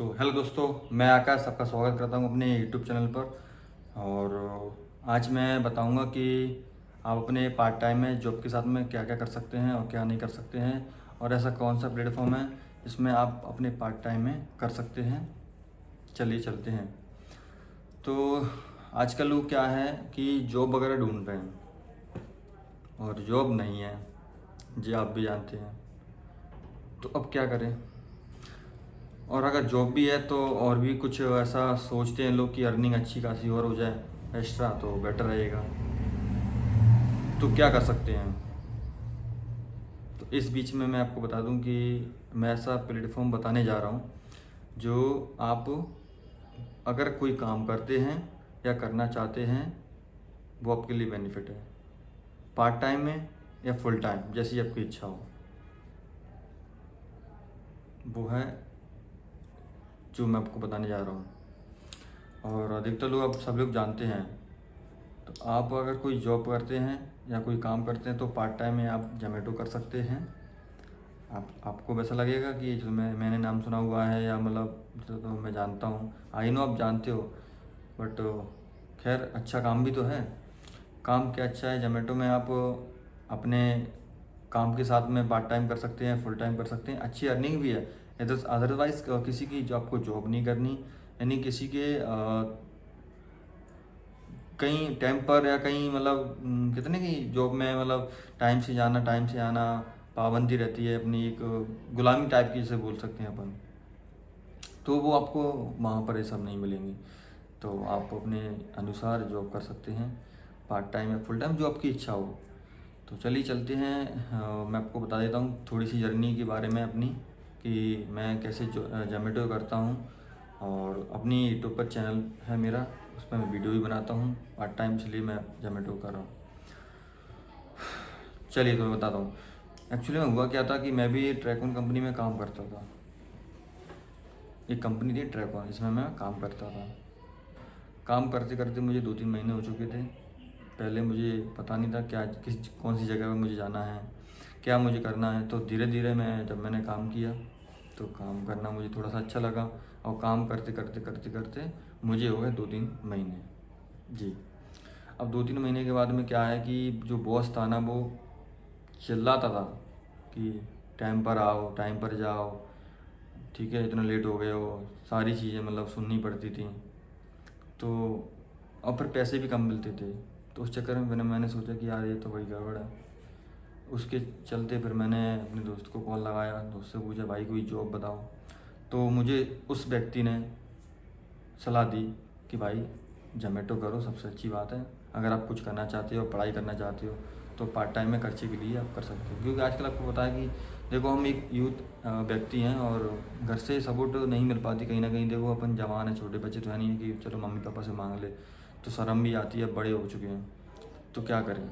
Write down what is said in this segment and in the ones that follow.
तो हेलो दोस्तों, मैं आकाश आपका स्वागत करता हूं अपने यूट्यूब चैनल पर। और आज मैं बताऊंगा कि आप अपने पार्ट टाइम में जॉब के साथ में क्या क्या कर सकते हैं और क्या नहीं कर सकते हैं, और ऐसा कौन सा प्लेटफॉर्म है जिसमें आप अपने पार्ट टाइम में कर सकते हैं। चलिए चलते हैं। तो आजकल लोग क्या है कि जॉब वगैरह ढूंढ रहे हैं और जॉब नहीं है, जी आप भी जानते हैं। तो अब क्या करें? और अगर जॉब भी है तो और भी कुछ ऐसा सोचते हैं लोग कि अर्निंग अच्छी खासी और हो जाए एक्स्ट्रा तो बेटर रहेगा। तो क्या कर सकते हैं? तो इस बीच में मैं आपको बता दूं कि मैं ऐसा प्लेटफॉर्म बताने जा रहा हूं जो आप अगर कोई काम करते हैं या करना चाहते हैं वो आपके लिए बेनिफिट है, पार्ट टाइम में या फुल टाइम, जैसी आपकी इच्छा हो। वो है जो मैं आपको बताने जा रहा हूँ। और अधिकतर लोग, अब सब लोग जानते हैं। तो आप अगर कोई जॉब करते हैं या कोई काम करते हैं तो पार्ट टाइम में आप जोमेटो कर सकते हैं। आपको वैसा लगेगा कि जो मैंने नाम सुना हुआ है या मतलब तो मैं जानता हूँ, आई नो आप जानते हो, बट खैर अच्छा काम भी तो है। काम क्या अच्छा है, जोमेटो में आप अपने काम के साथ में पार्ट टाइम कर सकते हैं, फुल टाइम कर सकते हैं, अच्छी अर्निंग भी है। अदरवाइज़ किसी की जो आपको जॉब नहीं करनी, यानी किसी के कहीं टेम्पर या कहीं मतलब कितने की जॉब में मतलब टाइम से जाना टाइम से आना, पाबंदी रहती है अपनी, एक गुलामी टाइप की जिसे बोल सकते हैं अपन। तो वो आपको वहाँ पर ये सब नहीं मिलेंगी। तो आप अपने अनुसार जॉब कर सकते हैं, पार्ट टाइम या फुल टाइम, जो आपकी इच्छा हो। तो चलिए चलते हैं। मैं आपको बता देता हूँ थोड़ी सी जर्नी के बारे में अपनी, कि मैं कैसे जोमेटो करता हूँ। और अपनी यूट्यूब पर चैनल है मेरा, उसमें मैं वीडियो भी बनाता हूँ पार्ट टाइम, इसलिए मैं जोमेटो कर रहा हूँ। चलिए तो मैं बताता हूँ। एक्चुअली में हुआ क्या था कि मैं भी ट्रैकोन कंपनी में काम करता था। एक कंपनी थी ट्रैकोन, इसमें मैं काम करता था। काम करते करते मुझे 2-3 महीने हो चुके थे। पहले मुझे पता नहीं था क्या कौन सी जगह पे मुझे जाना है, क्या मुझे करना है। तो धीरे धीरे जब मैंने काम किया तो काम करना मुझे थोड़ा सा अच्छा लगा, और काम करते करते करते करते मुझे हो गए 2-3 महीने। जी। अब 2-3 महीने के बाद में क्या है कि जो बॉस था ना, वो चिल्लाता था कि टाइम पर आओ, टाइम पर जाओ, ठीक है, इतना लेट हो गए हो, सारी चीज़ें मतलब सुननी पड़ती थी। तो और फिर पैसे भी कम मिलते थे। तो उस चक्कर में मैंने सोचा कि यार ये तो बड़ी गड़बड़ है। उसके चलते फिर मैंने अपने दोस्त को कॉल लगाया, दोस्त से पूछा भाई कोई जॉब बताओ। तो मुझे उस व्यक्ति ने सलाह दी कि भाई जोमेटो करो, सबसे अच्छी बात है। अगर आप कुछ करना चाहते हो, पढ़ाई करना चाहते हो, तो पार्ट टाइम में खर्चे के लिए आप कर सकते हो। क्योंकि आजकल आपको पता है कि देखो हम एक यूथ व्यक्ति हैं और घर से सपोर्ट नहीं मिल पाती कहीं ना कहीं। देखो अपन जवान है, छोटे बच्चे तो है नहीं है कि चलो मम्मी पापा से मांग ले, तो शर्म भी आती है, बड़े हो चुके हैं तो क्या करें।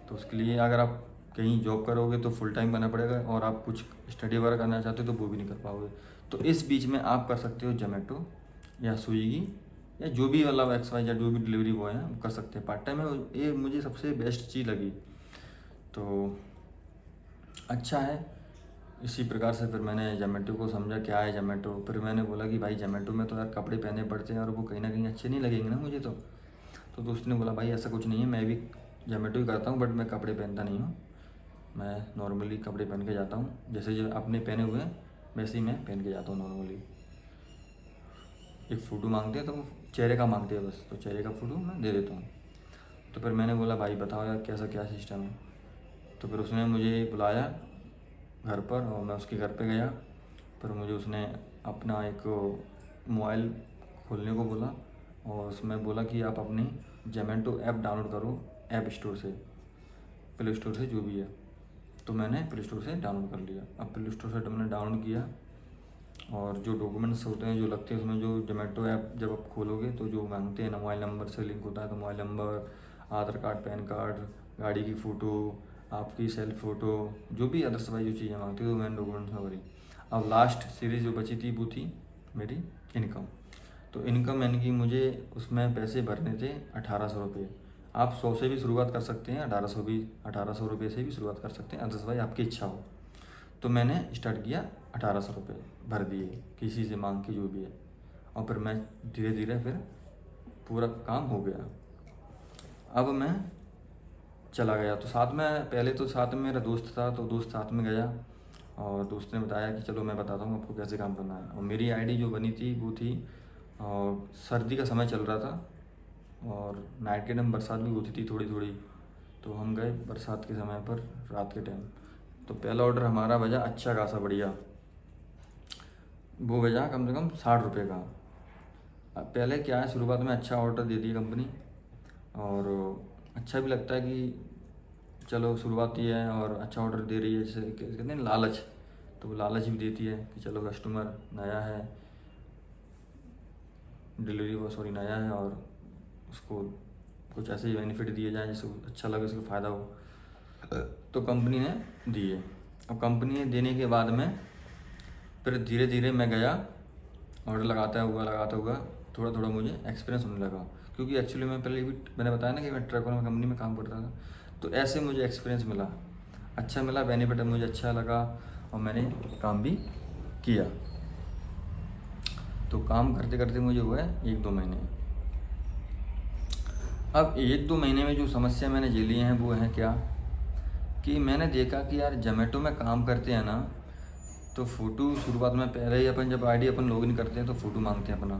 तो उसके लिए अगर आप कहीं जॉब करोगे तो फुल टाइम करना पड़ेगा, और आप कुछ स्टडी वगैरह करना चाहते हो तो वो भी नहीं कर पाओगे। तो इस बीच में आप कर सकते हो जोमेटो या स्विगी, या जो भी मतलब एक्स वाई या जो भी डिलीवरी बॉय हैं वो कर सकते हैं पार्ट टाइम में। ये मुझे सबसे बेस्ट चीज़ लगी, तो अच्छा है। इसी प्रकार से फिर मैंने जोमेटो को समझा क्या है जोमेटो। फिर मैंने बोला कि भाई जोमेटो में तो यार कपड़े पहने पड़ते हैं और वो कहीं ना कहीं अच्छे नहीं लगेंगे ना मुझे। तो दोस्त ने बोला भाई ऐसा कुछ नहीं है, मैं भी जोमेटो ही करता हूँ, बट मैं कपड़े पहनता नहीं हूँ, मैं नॉर्मली कपड़े पहन के जाता हूँ, जैसे जो आपने पहने हुए हैं वैसे ही मैं पहन के जाता हूँ नॉर्मली। एक फ़ोटो मांगते हैं तो वो चेहरे का मांगते हैं बस, तो चेहरे का फ़ोटो मैं दे देता हूँ। तो फिर मैंने बोला भाई बताओ यार कैसा क्या सिस्टम है। तो फिर उसने मुझे बुलाया घर पर और मैं उसके घर पे गया। फिर मुझे उसने अपना एक मोबाइल खोलने को बोला, और उसमें बोला कि आप अपनी जोमेटो ऐप डाउनलोड करो ऐप स्टोर से, प्ले स्टोर से, जो भी है। तो मैंने प्ले स्टोर से डाउनलोड कर लिया। अब प्ले स्टोर से मैंने डाउनलोड किया, और जो डॉक्यूमेंट्स होते हैं जो लगते हैं उसमें, जो जोमेटो ऐप जब आप खोलोगे तो जो मांगते हैं ना, मोबाइल नंबर से लिंक होता है, तो मोबाइल नंबर, आधार कार्ड, पैन कार्ड, गाड़ी की फ़ोटो, आपकी सेल्फ फ़ोटो, जो भी अदर्स वाइज जो चीज़ें मांगती है वो मैंने डॉक्यूमेंट्स में भरी। अब लास्ट सीरीज़ जो बची थी वो थी मेरी इनकम। तो इनकम यानी कि मुझे उसमें पैसे भरने थे 1800 रुपये। आप 100 से भी शुरुआत कर सकते हैं, 1800 रुपये से भी शुरुआत कर सकते हैं, अदर्स वाइज आपकी इच्छा हो। तो मैंने स्टार्ट किया, 1800 रुपये भर दिए किसी से मांग के जो भी है, और फिर मैं धीरे धीरे फिर पूरा काम हो गया। अब मैं चला गया, तो साथ में पहले तो साथ में मेरा दोस्त था, तो दोस्त साथ में गया और दोस्त ने बताया कि चलो मैं बताता हूँ आपको कैसे काम करना है। और मेरी आईडी जो बनी थी वो थी, और सर्दी का समय चल रहा था और नाइट के टाइम बरसात भी होती थी थोड़ी थोड़ी, तो हम गए बरसात के समय पर रात के टाइम। तो पहला ऑर्डर हमारा बजा अच्छा खासा बढ़िया, वो बजा कम से कम 60 रुपये का। अब पहले क्या है, शुरुआत में अच्छा ऑर्डर दे दी कंपनी, और अच्छा भी लगता है कि चलो शुरुआती है और अच्छा ऑर्डर दे रही है, जैसे कहते हैं लालच, तो वो लालच भी देती है कि चलो कस्टमर नया है, डिलीवरी वो सॉरी नया है, और उसको कुछ ऐसे ही बेनिफिट दिए जाए जिसको अच्छा लगे, उसको फ़ायदा हो। तो कंपनी ने दिए। अब कंपनी ने देने के बाद में फिर धीरे धीरे मैं गया, ऑर्डर लगाता हुआ थोड़ा थोड़ा मुझे एक्सपीरियंस होने लगा, क्योंकि एक्चुअली मैं पहले भी मैंने बताया ना कि मैं ट्रैकोन में कंपनी में काम करता था, तो ऐसे मुझे एक्सपीरियंस मिला, अच्छा मिला, बेनिफिट मुझे अच्छा लगा, और मैंने काम भी किया। तो काम करते करते मुझे हुआ है 1-2 महीने। अब 1-2 महीने में जो समस्या मैंने झेली हैं वो है क्या, कि मैंने देखा कि यार जोमेटो में काम करते हैं ना, तो फ़ोटो शुरुआत में पहले ही अपन जब आईडी अपन लॉगिन करते हैं तो फ़ोटो मांगते हैं अपना,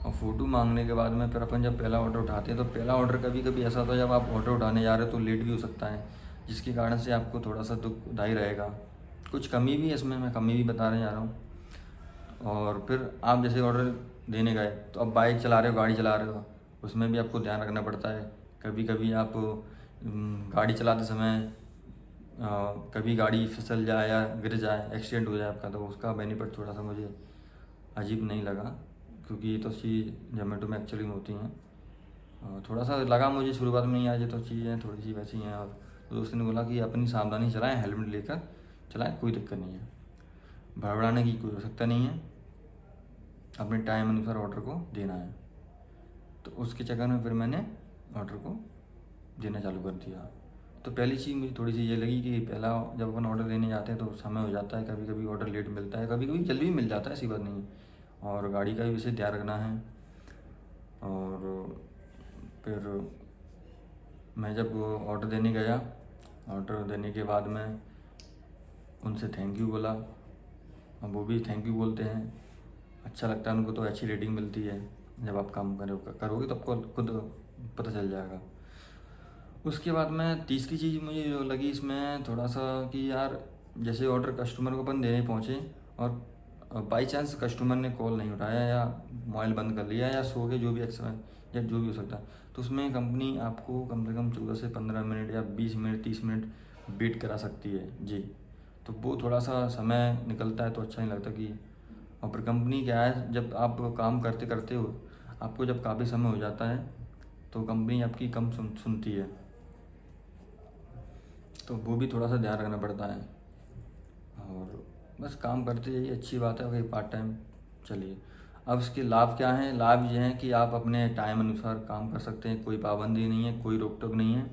और फ़ोटो मांगने के बाद में फिर अपन जब पहला ऑर्डर उठाते हैं, तो पहला ऑर्डर कभी कभी ऐसा होता है जब आप ऑर्डर उठाने जा रहे हो तो लेट भी हो सकता है, जिसके कारण से आपको थोड़ा सा दुखदाई रहेगा। कुछ कमी भी है इसमें, मैं कमी भी बताने जा रहा हूँ। और फिर आप जैसे ऑर्डर देने गए, तो अब बाइक चला रहे हो, गाड़ी चला रहे हो, उसमें भी आपको ध्यान रखना पड़ता है। कभी कभी आप गाड़ी चलाते समय कभी गाड़ी फिसल जाए या गिर जाए, एक्सीडेंट हो जाए आपका, तो उसका बेनिफिट थोड़ा सा मुझे अजीब नहीं लगा, क्योंकि ये तो चीज़ जोमेटो में एक्चुअली में होती हैं। थोड़ा सा लगा मुझे शुरुआत में, नहीं आज ये तो चीज़ें थोड़ी सी वैसी हैं। और दोस्त ने बोला कि अपनी सावधानी चलाएं, हेलमेट लेकर चलाएं, कोई दिक्कत नहीं है, भड़बड़ाने की कोई आवश्यकता नहीं है, अपने टाइम अनुसार ऑर्डर को देना है। तो उसके चक्कर में फिर मैंने ऑर्डर को देना चालू कर दिया। तो पहली चीज़ मुझे थोड़ी सी ये लगी कि पहला जब अपन ऑर्डर देने जाते हैं तो समय हो जाता है, कभी कभी ऑर्डर लेट मिलता है, कभी कभी जल्दी भी मिल जाता है, ऐसी बात नहीं है, और गाड़ी का भी विशेष ध्यान रखना है। और फिर मैं जब ऑर्डर देने गया, ऑर्डर देने के बाद में उनसे थैंक यू बोला, और वो भी थैंक यू बोलते हैं, अच्छा लगता है उनको, तो अच्छी रेटिंग मिलती है। जब आप काम करोगे तो आपको खुद पता चल जाएगा। उसके बाद में तीसरी चीज़ मुझे जो लगी इसमें थोड़ा सा, कि यार जैसे ऑर्डर कस्टमर को अपन देने पहुँचे और बाई चांस कस्टमर ने कॉल नहीं उठाया या मोबाइल बंद कर लिया या सो के, जो भी एक्शन या जो भी हो सकता है, तो उसमें कंपनी आपको कम से कम 14 से 15 मिनट या 20 मिनट 30 मिनट वेट करा सकती है जी। तो वो थोड़ा सा समय निकलता है तो अच्छा नहीं लगता कि, और फिर कंपनी क्या है, जब आप काम करते करते हो, आपको जब काफ़ी समय हो जाता है तो कंपनी आपकी कम सुनती है, तो वो भी थोड़ा सा ध्यान रखना पड़ता है। और बस काम करते जाइए, अच्छी बात है, वही पार्ट टाइम चलिए। अब इसके लाभ क्या हैं, लाभ ये हैं कि आप अपने टाइम अनुसार काम कर सकते हैं, कोई पाबंदी नहीं है, कोई रोक टोक नहीं है।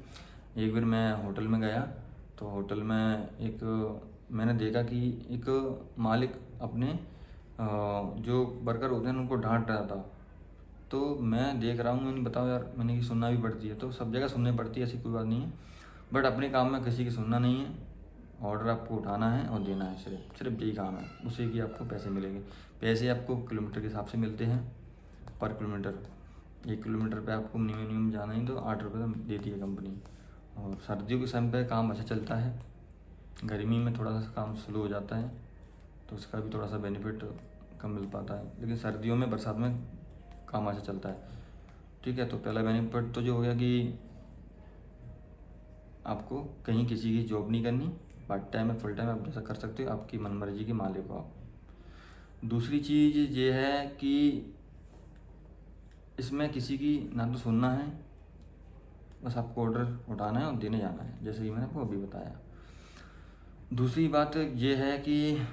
एक बार मैं होटल में गया, तो होटल में एक मैंने देखा कि एक मालिक अपने जो वर्कर होते हैं उनको डांट रहा था। तो मैं देख रहा हूँ, मैंने बताओ यार, मैंने कि सुनना भी पड़ती है, तो सब जगह सुननी पड़ती है, ऐसी कोई बात नहीं है, बट अपने काम में किसी की सुनना नहीं है। ऑर्डर आपको उठाना है और देना है, सिर्फ सिर्फ यही काम है, उसी की आपको पैसे मिलेंगे। पैसे आपको किलोमीटर के हिसाब से मिलते हैं, पर किलोमीटर। 1 किलोमीटर पे आपको मिनिमम जाना ही तो 8 रुपये देती है कंपनी। और सर्दियों के समय पे काम अच्छा चलता है, गर्मी में थोड़ा सा काम स्लो हो जाता है, तो उसका भी थोड़ा सा बेनिफिट कम मिल पाता है, लेकिन सर्दियों में बरसात में काम अच्छा चलता है। ठीक है, तो पहला बेनिफिट तो जो हो गया कि आपको कहीं किसी की जॉब नहीं करनी, पार्ट टाइम या फुल टाइम आप जैसा कर सकते हो, आपकी मनमर्जी के मालिक हो आप। दूसरी चीज़ ये है कि इसमें किसी की ना तो सुनना है, बस आपको ऑर्डर उठाना है और देने जाना है, जैसे कि मैंने आपको अभी बताया। दूसरी बात ये है कि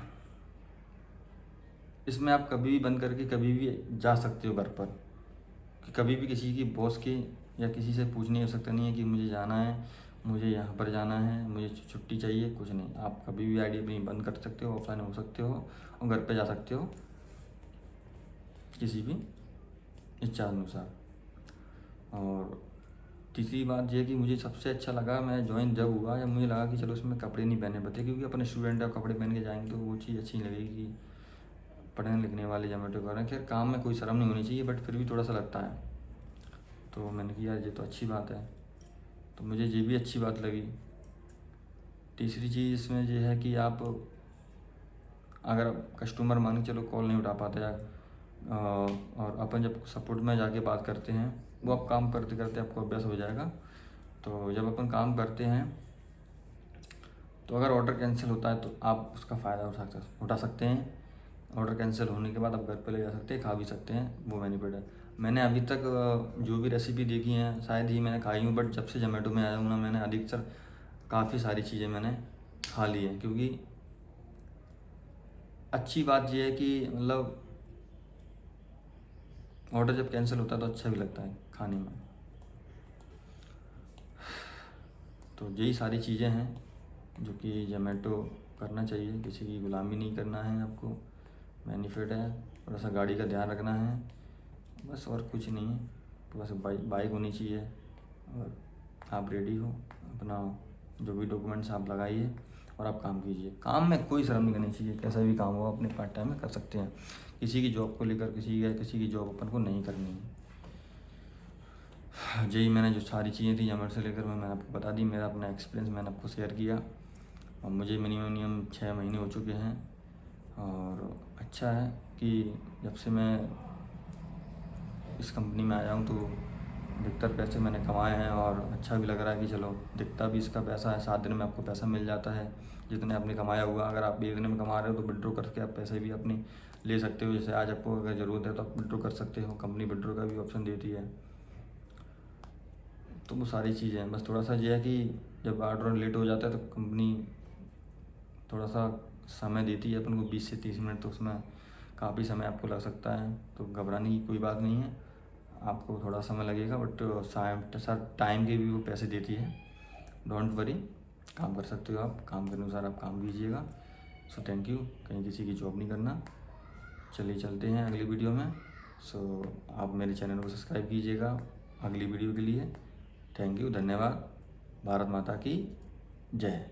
इसमें आप कभी भी बंद करके कभी भी जा सकते हो घर पर, कि कभी भी किसी की बॉस की या किसी से पूछने की आवश्यकता नहीं है कि मुझे जाना है मुझे यहाँ पर जाना है, मुझे छुट्टी चाहिए, कुछ नहीं। आप कभी भी आईडी अपनी बंद कर सकते हो, ऑफलाइन हो सकते हो और घर पे जा सकते हो किसी भी इच्छा अनुसार। और तीसरी बात यह कि मुझे सबसे अच्छा लगा, मैं ज्वाइन जब हुआ जब मुझे लगा कि चलो इसमें कपड़े नहीं पहने पड़ते, क्योंकि अपने स्टूडेंट है, कपड़े पहन के जाएंगे तो वो चीज़ अच्छी नहीं लगेगी कि पढ़ने लिखने वाले जोमेटो कर रहे हैं। खैर काम में कोई शर्म नहीं होनी चाहिए, बट फिर भी थोड़ा सा लगता है। तो मैंने कहा यार ये तो अच्छी बात है, तो मुझे ये भी अच्छी बात लगी। तीसरी चीज़ इसमें ये है कि आप अगर कस्टमर मान के चलो कॉल नहीं उठा पाते या और अपन जब सपोर्ट में जाके बात करते हैं, वो आप काम करते करते आपको अभ्यास हो जाएगा। तो जब अपन काम करते हैं तो अगर ऑर्डर कैंसिल होता है तो आप उसका फ़ायदा उठा सकते हैं। ऑर्डर कैंसिल होने के बाद आप घर पे ले जा सकते हैं, खा भी सकते हैं, वो बेनिफिट है। मैंने अभी तक जो भी रेसिपी देखी हैं शायद ही मैंने खाई हूँ, बट जब से जोमेटो में आया हूँ ना, मैंने अधिकतर काफ़ी सारी चीज़ें मैंने खा ली हैं। क्योंकि अच्छी बात यह है कि मतलब ऑर्डर जब कैंसिल होता है तो अच्छा भी लगता है खाने में। तो यही सारी चीज़ें हैं जो कि जोमेटो करना चाहिए, किसी की गुलामी नहीं करना है आपको, बेनिफिट है। थोड़ा सा गाड़ी का ध्यान रखना है, बस और कुछ नहीं है। थोड़ा सा बाइक होनी चाहिए और आप रेडी हो, अपना जो भी डॉक्यूमेंट्स आप लगाइए और आप काम कीजिए। काम में कोई शर्म नहीं करनी चाहिए, कैसा भी काम हो अपने पार्ट टाइम में कर सकते हैं। किसी की जॉब को लेकर किसी की जॉब अपन को नहीं करनी है। यही मैंने जो सारी चीज़ें थी जोमेटो से लेकर मैंने आपको बता दी, मेरा अपना एक्सपीरियंस मैंने आपको शेयर किया। और मुझे मिनिमम 6 महीने हो चुके हैं और अच्छा है कि जब से मैं इस कंपनी में आया हूँ तो अधिकतर पैसे मैंने कमाए हैं और अच्छा भी लग रहा है कि चलो दिखता भी इसका पैसा है, 7 दिन में आपको पैसा मिल जाता है जितने आपने कमाया हुआ। अगर आप 1 दिन में कमा रहे हो तो विड्रॉ करके आप पैसे भी अपने ले सकते हो। जैसे आज आपको अगर ज़रूरत है तो आप विड्रॉ कर सकते हो, कंपनी विड्रॉ का भी ऑप्शन देती है। तो वो सारी चीज़ें हैं, बस थोड़ा सा ये है कि जब ऑर्डर लेट हो जाता है तो कंपनी थोड़ा सा समय देती है अपन को 20 से 30 मिनट, तो उसमें काफ़ी समय आपको लग सकता है। तो घबराने की कोई बात नहीं है, आपको थोड़ा समय लगेगा बट सर टाइम के भी वो पैसे देती है। डोंट वरी, काम कर सकते हो आप, काम के अनुसार आप काम कीजिएगा। सो थैंक यू, कहीं किसी की जॉब नहीं करना। चलिए चलते हैं अगली वीडियो में। सो आप मेरे चैनल को सब्सक्राइब कीजिएगा अगली वीडियो के लिए। थैंक यू, धन्यवाद। भारत माता की जय।